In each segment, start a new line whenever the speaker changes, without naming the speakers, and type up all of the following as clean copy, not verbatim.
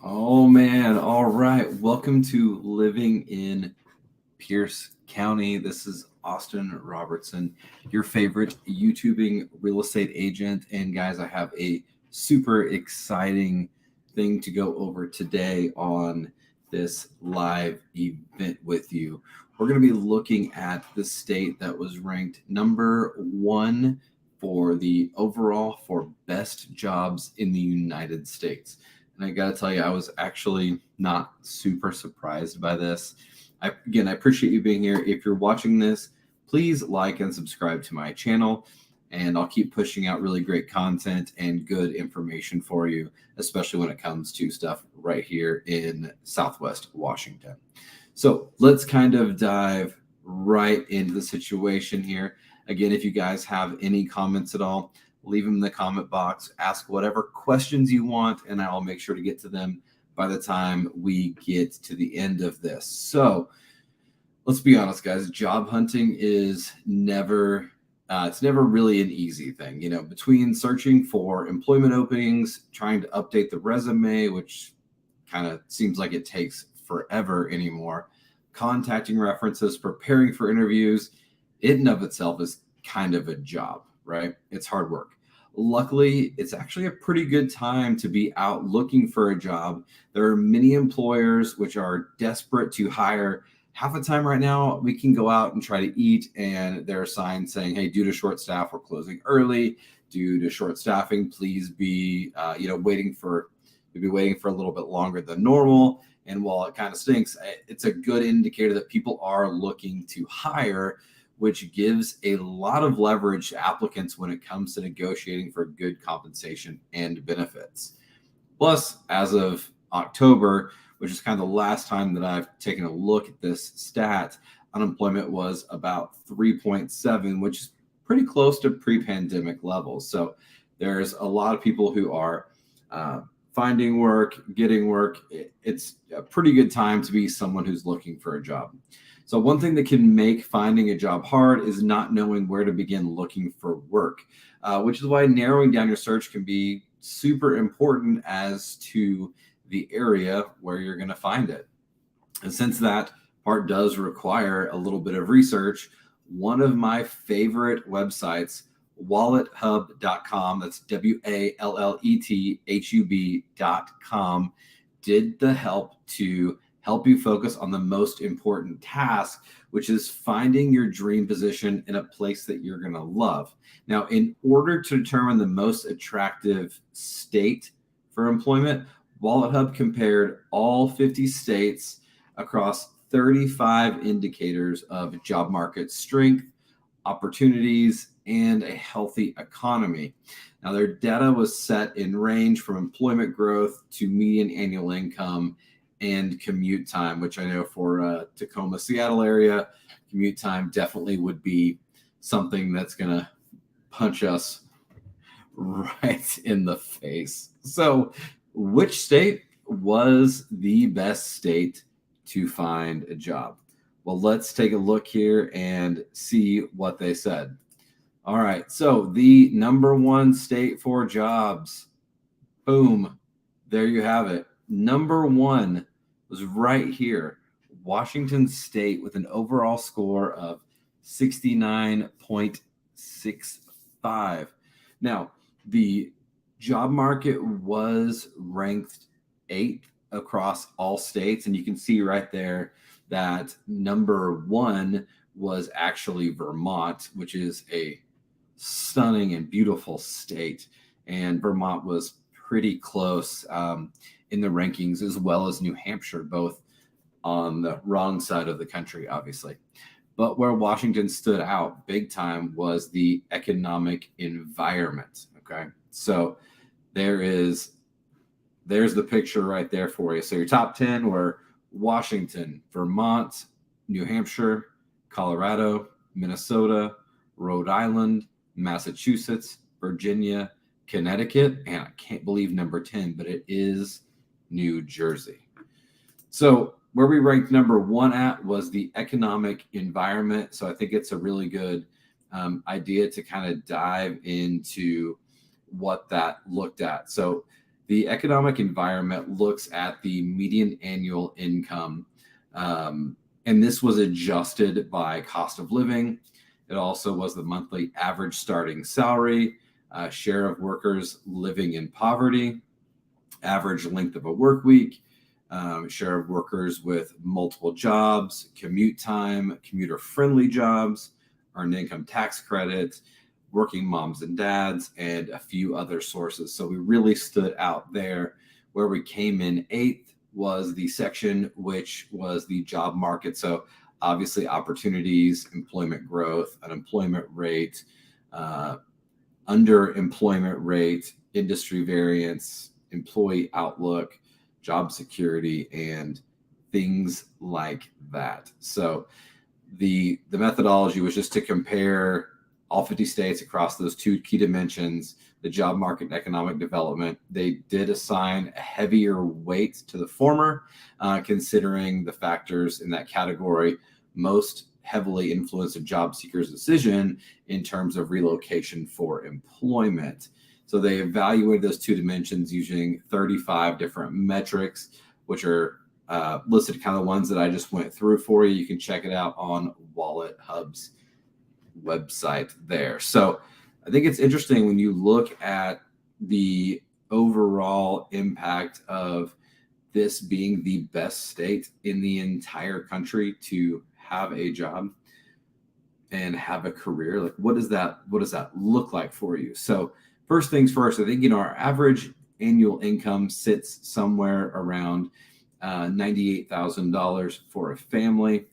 Oh man, all right. Welcome to Living in Pierce County. This is Austin Robertson, your favorite YouTubing real estate agent. And guys, I have a super exciting thing to go over today on this live event with you. We're going to be looking at the state that was ranked number one for the overall for best jobs in the United States. And I got to tell you, I was actually not super surprised by this. I appreciate you being here. If you're watching this, please like and subscribe to my channel, and I'll keep pushing out really great content and good information for you, especially when it comes to stuff right here in Southwest Washington. So let's kind of dive right into the situation here. Again, if you guys have any comments at all, leave them in the comment box. Ask whatever questions you want, and I'll make sure to get to them by the time we get to the end of this. So let's be honest, guys. Job hunting is never it's never really an easy thing. You know, between searching for employment openings, trying to update the resume, which kind of seems like it takes forever anymore, contacting references, preparing for interviews, in and of itself is kind of a job, right? It's hard work. Luckily, it's actually a pretty good time to be out looking for a job. There are many employers which are desperate to hire. Half the time right now, we can go out and try to eat, and there are signs saying, hey, due to short staff, we're closing early. Due to short staffing, please be, waiting for a little bit longer than normal. And while it kind of stinks, it's a good indicator that people are looking to hire, which gives a lot of leverage to applicants when it comes to negotiating for good compensation and benefits. Plus, as of October, which is kind of the last time that I've taken a look at this stat, unemployment was about 3.7, which is pretty close to pre-pandemic levels. So there's a lot of people who are finding work, getting work. It's a pretty good time to be someone who's looking for a job. So one thing that can make finding a job hard is not knowing where to begin looking for work, which is why narrowing down your search can be super important as to the area where you're going to find it. And since that part does require a little bit of research, one of my favorite websites, WalletHub.com, that's WalletHub.com, did the help to help you focus on the most important task, which is finding your dream position in a place that you're going to love. Now, in order to determine the most attractive state for employment, WalletHub compared all 50 states across 35 indicators of job market strength, opportunities, and a healthy economy. Now, their data was set in range from employment growth to median annual income and commute time, which I know for Tacoma, Seattle area, commute time definitely would be something that's going to punch us right in the face. So, which state was the best state to find a job? Well, let's take a look here and see what they said. All right, so the number one state for jobs, boom, there you have it. Number one was right here, Washington State, with an overall score of 69.65. Now, the job market was ranked 8th across all states, and you can see right there that number one was actually Vermont, which is a stunning and beautiful state. And Vermont was pretty close in the rankings, as well as New Hampshire, both on the wrong side of the country, obviously. But where Washington stood out big time was the economic environment. Okay. So there's the picture right there for you. So your top 10 were Washington, Vermont, New Hampshire, Colorado, Minnesota, Rhode Island, Massachusetts, Virginia, Connecticut, and I can't believe number 10, but it is New Jersey. So where we ranked number one at was the economic environment. So I think it's a really good idea to kind of dive into what that looked at. So The economic environment looks at the median annual income, and this was adjusted by cost of living. It also was the monthly average starting salary, share of workers living in poverty, average length of a work week, share of workers with multiple jobs, commute time, commuter-friendly jobs, earned income tax credit, working moms and dads, and a few other sources. So we really stood out there. Where we came in eighth was the section which was the job market. So obviously opportunities, employment growth, unemployment rate, underemployment rate, industry variance, employee outlook, job security, and things like that. So the methodology was just to compare all 50 states across those two key dimensions, the job market and economic development. They did assign a heavier weight to the former, considering the factors in that category most heavily influence a job seeker's decision in terms of relocation for employment. So they evaluated those two dimensions using 35 different metrics, which are listed kind of the ones that I just went through for you. You can check it out on WalletHub's website there. So I think it's interesting when you look at the overall impact of this being the best state in the entire country to have a job and have a career. Like, what does that look like for you? So first things first, I think, our average annual income sits somewhere around $98,000 for a family.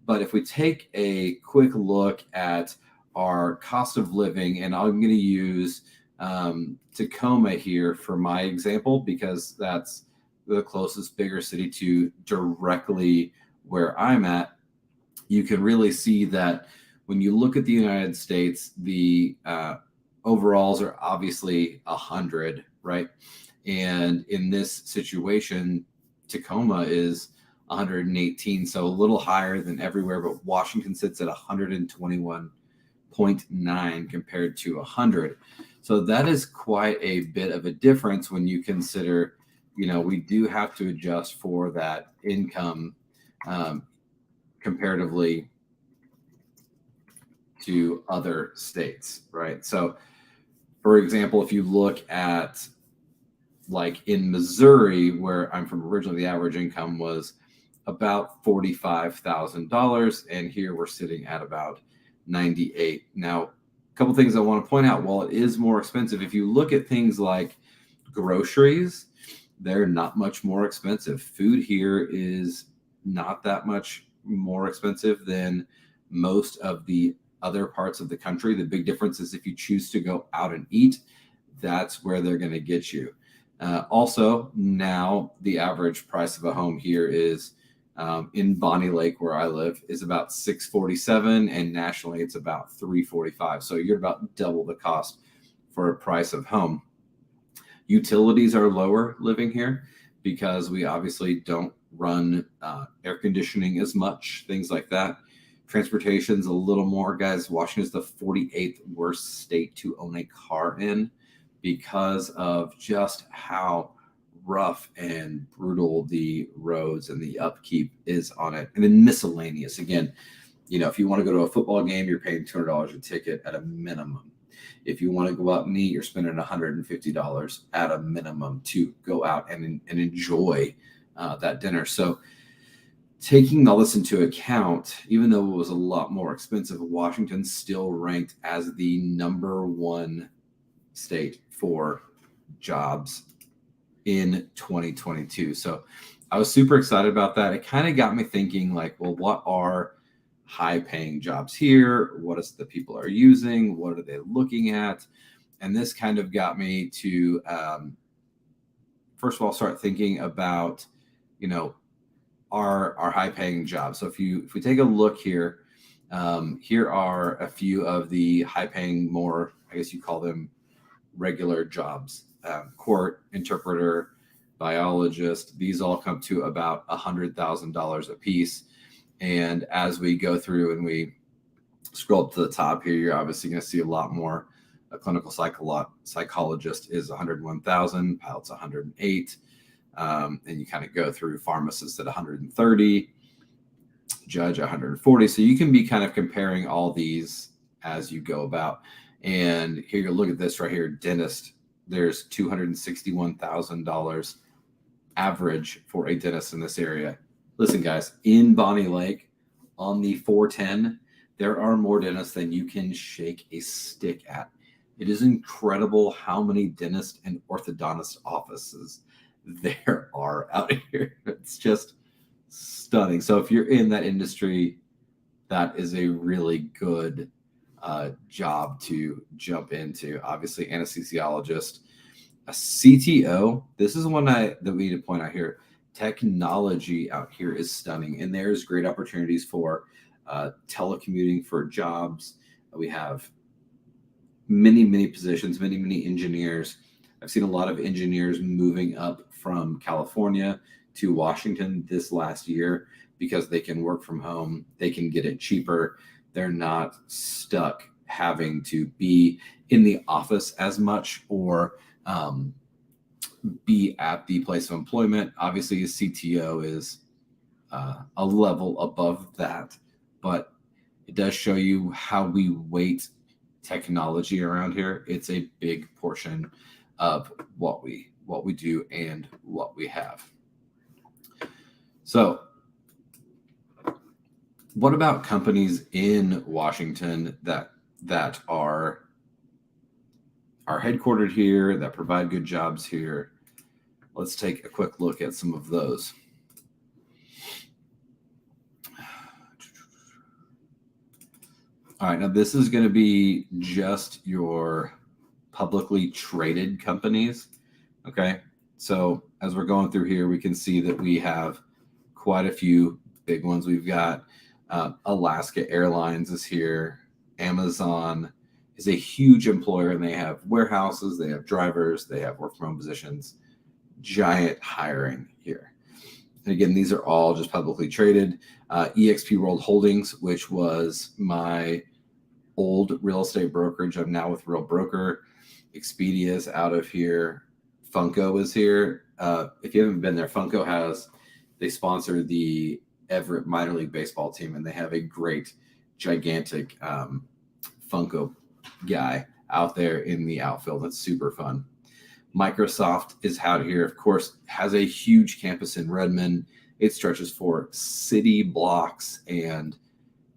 But if we take a quick look at our cost of living, and I'm going to use Tacoma here for my example, because that's the closest bigger city to directly where I'm at, you can really see that when you look at the United States, the overalls are obviously 100, right? And in this situation, Tacoma is 118, so a little higher than everywhere, but Washington sits at 121.9 compared to 100. So that is quite a bit of a difference when you consider, we do have to adjust for that income comparatively to other states, right? So, for example, if you look at like in Missouri, where I'm from originally, the average income was about $45,000, and here we're sitting at about 98. Now, a couple things I want to point out. While it is more expensive, if you look at things like groceries, they're not much more expensive. Food here is not that much more expensive than most of the other parts of the country. The big difference is if you choose to go out and eat, that's where they're going to get you. Also, now the average price of a home here is in Bonney Lake, where I live, is about $647, and nationally it's about $345. So you're about double the cost for a price of home. Utilities are lower living here because we obviously don't run air conditioning as much, things like that. Transportation's a little more, guys. Washington is the 48th worst state to own a car in because of just how rough and brutal the roads and the upkeep is on it. And then miscellaneous. Again, if you want to go to a football game, you're paying $200 a ticket at a minimum. If you want to go out and eat, you're spending $150 at a minimum to go out and enjoy that dinner. So taking all this into account, even though it was a lot more expensive, Washington still ranked as the number one state for jobs in 2022. So I was super excited about that. It kind of got me thinking, like, well, what are high paying jobs here? What is the people are using? What are they looking at? And this kind of got me to, first of all, start thinking about, our high paying jobs. So if we take a look here, here are a few of the high paying, more, I guess you call them regular jobs. Court, interpreter, biologist, these all come to about $100,000 a piece. And as we go through and we scroll up to the top here, you're obviously going to see a lot more A clinical psychologist is 101,000, pilots 108, and you kind of go through pharmacists at 130, judge 140. So you can be kind of comparing all these as you go about. And here you look at this right here, dentist. There's $261,000 average for a dentist in this area. Listen, guys, in Bonney Lake on the 410, there are more dentists than you can shake a stick at. It is incredible how many dentist and orthodontist offices there are out here. It's just stunning. So if you're in that industry, that is a really good job to jump into. Obviously, anesthesiologist, a CTO. This is one that we need to point out here. Technology out here is stunning, and there's great opportunities for telecommuting for jobs. We have many positions, many engineers. I've seen a lot of engineers moving up from California to Washington this last year because they can work from home. They can get it cheaper. They're not stuck having to be in the office as much or be at the place of employment. Obviously, a CTO is a level above that, but it does show you how we weight technology around here. It's a big portion of what we do and what we have. So what about companies in Washington that are headquartered here, that provide good jobs here? Let's take a quick look at some of those. All right, now this is going to be just your publicly traded companies. Okay, so as we're going through here, we can see that we have quite a few big ones. We've got Alaska Airlines is here. Amazon is a huge employer, and they have warehouses, they have drivers, they have work from home positions. Giant hiring here. And again, these are all just publicly traded. eXp World Holdings, which was my old real estate brokerage. I'm now with Real Broker. Expedia is out of here. Funko is here. If you haven't been there, they sponsor the Everett minor league baseball team, and they have a great, gigantic Funko guy out there in the outfield. That's super fun. Microsoft is out here, of course, has a huge campus in Redmond. It stretches for city blocks, and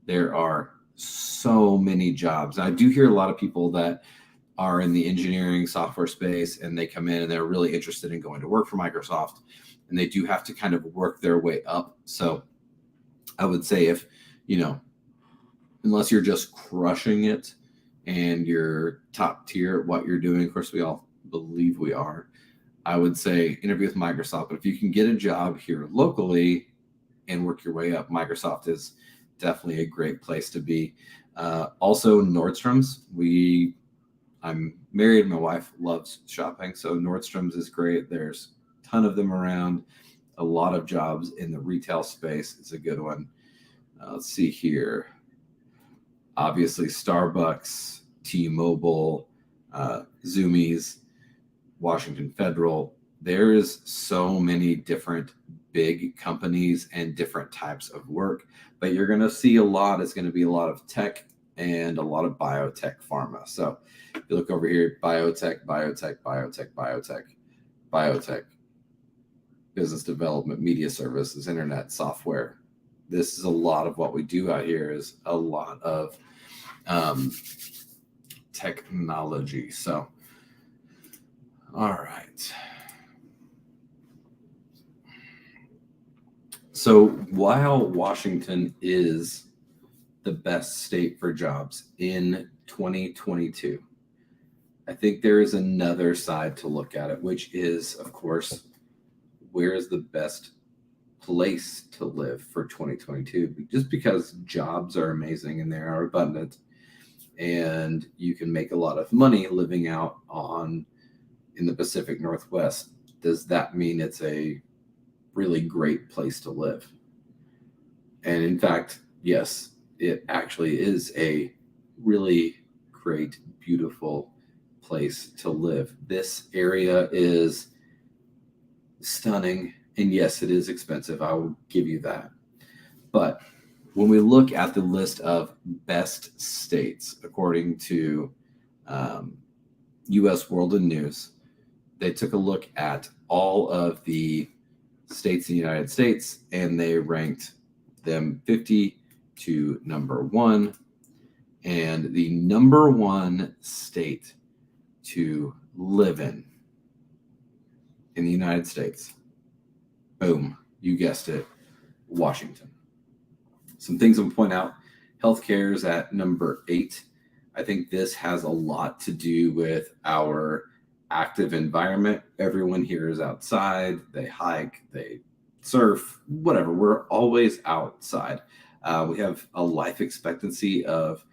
there are so many jobs. I do hear a lot of people that are in the engineering software space, and they come in and they're really interested in going to work for Microsoft, and they do have to kind of work their way up. So I would say if, unless you're just crushing it and you're top tier at what you're doing, of course, we all believe we are, I would say interview with Microsoft. But if you can get a job here locally and work your way up, Microsoft is definitely a great place to be. Also, Nordstrom's. I'm married. My wife loves shopping, so Nordstrom's is great. There's a ton of them around. A lot of jobs in the retail space. It's a good one. Let's see here. Obviously, Starbucks, T-Mobile, Zoomies, Washington Federal. There is so many different big companies and different types of work, but you're going to see it's going to be a lot of tech and a lot of biotech pharma. So if you look over here, biotech, business development, media services, internet, software. This is a lot of what we do out here, is a lot of technology. So, all right. So while Washington is the best state for jobs in 2022, I think there is another side to look at it, which is, of course, where is the best place to live for 2022? Just because jobs are amazing and they are abundant, and you can make a lot of money living out in the Pacific Northwest, does that mean it's a really great place to live? And in fact, yes, it actually is a really great, beautiful place to live. This area is stunning, and yes, it is expensive. I will give you that. But when we look at the list of best states, according to U.S. World and News, they took a look at all of the states in the United States, and they ranked them 50 to number one. And the number one state to live in the United States, boom, you guessed it, Washington. Some things I'm point out: healthcare is at number 8. I think this has a lot to do with our active environment. Everyone here is outside. They hike, they surf, whatever. We're always outside. We have a life expectancy of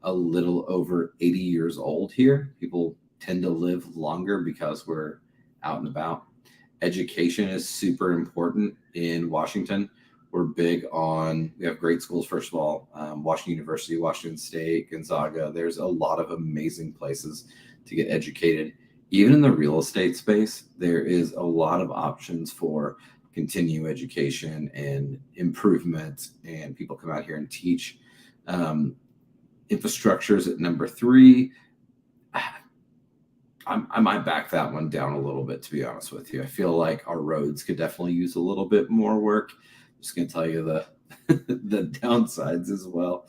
a little over 80 years old here. People tend to live longer because we're out and about. Education is super important in Washington. We're big on, we have great schools, first of all, Washington University, Washington State, Gonzaga. There's a lot of amazing places to get educated. Even in the real estate space, there is a lot of options for continuing education and improvement, and people come out here and teach. Infrastructure is at number 3. I might back that one down a little bit, to be honest with you. I feel like our roads could definitely use a little bit more work. Just going to tell you the the downsides as well.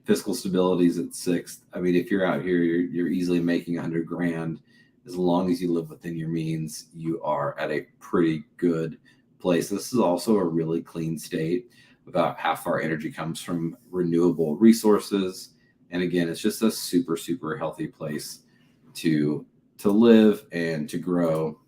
Fiscal stability is at 6th. I mean, if you're out here, you're easily making $100,000. As long as you live within your means, you are at a pretty good place. This is also a really clean state. About half our energy comes from renewable resources. And again, it's just a super, super healthy place to live and to grow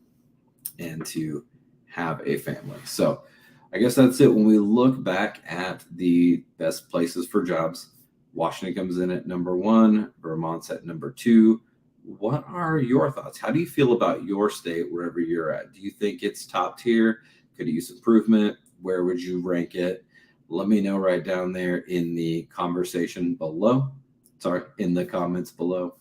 and to have a family. So I guess that's it. When we look back at the best places for jobs, Washington comes in at number 1, Vermont's at number 2. What are your thoughts? How do you feel about your state wherever you're at? Do you think it's top tier? Could it use improvement? Where would you rank it? Let me know right down there in the conversation below. In the comments below.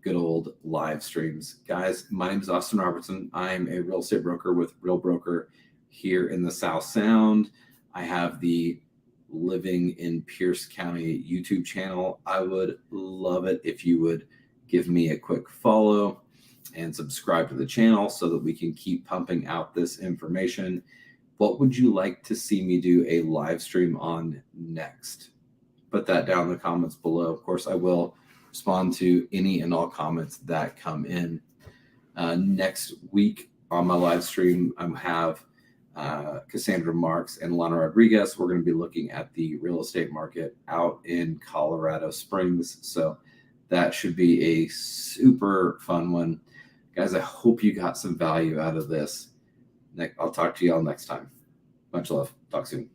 Good old live streams. Guys, my name is Austin Robertson. I'm a real estate broker with Real Broker here in the South Sound. I have the Living in Pierce County YouTube channel. I would love it if you would give me a quick follow and subscribe to the channel so that we can keep pumping out this information. What would you like to see me do a live stream on next? Put that down in the comments below. Of course, I will respond to any and all comments that come in. Next week on my live stream, I have Cassandra Marks and Lana Rodriguez. We're going to be looking at the real estate market out in Colorado Springs. So that should be a super fun one. Guys, I hope you got some value out of this. I'll talk to you all next time. Much love. Talk soon.